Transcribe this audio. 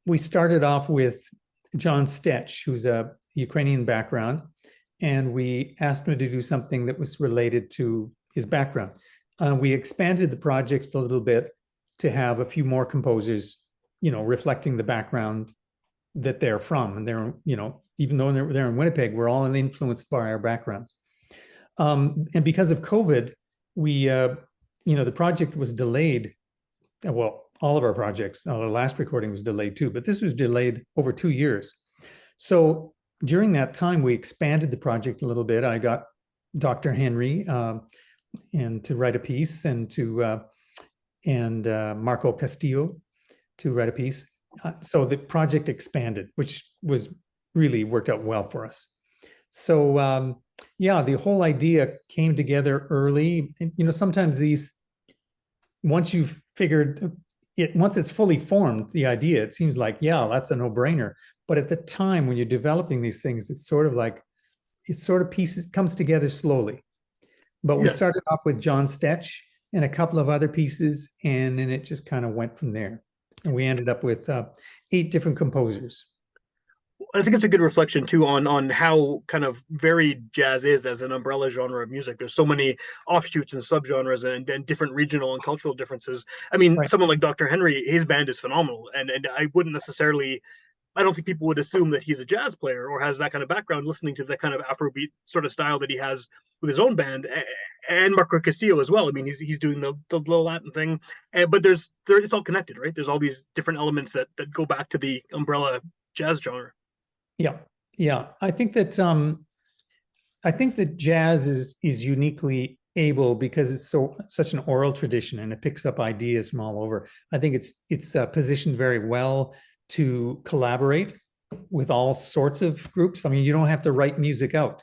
We started off with John Stetch, who's a Ukrainian background, and we asked him to do something that was related to his background. We expanded the project a little bit to have a few more composers, reflecting the background that they're from. And they're, even though they're in Winnipeg, we're all influenced by our backgrounds. And because of COVID, we, the project was delayed. Well, all of our projects, our last recording was delayed too, but this was delayed over 2 years. So during that time, we expanded the project a little bit. I got Dr. Henry and to write a piece, and Marco Castillo to write a piece. So the project expanded, which was really worked out well for us. So the whole idea came together early. And, sometimes once you've figured it, once it's fully formed, the idea, it seems like, that's a no-brainer. But at the time when you're developing these things, it's sort of pieces comes together slowly. But we started off with John Stetch and a couple of other pieces, and then it just kind of went from there. And we ended up with 8 different composers. I think it's a good reflection too on how kind of varied jazz is as an umbrella genre of music. There's so many offshoots and subgenres and different regional and cultural differences. I mean, Right. Someone like Dr. Henry, his band is phenomenal, and I don't think people would assume that he's a jazz player or has that kind of background listening to the kind of Afrobeat sort of style that he has with his own band, and Marco Castillo as well. I mean, he's doing the Latin thing, but it's all connected, right? There's all these different elements that go back to the umbrella jazz genre. Yeah. I think that jazz is uniquely able because it's such an oral tradition, and it picks up ideas from all over. I think it's positioned very well to collaborate with all sorts of groups. I mean, you don't have to write music out.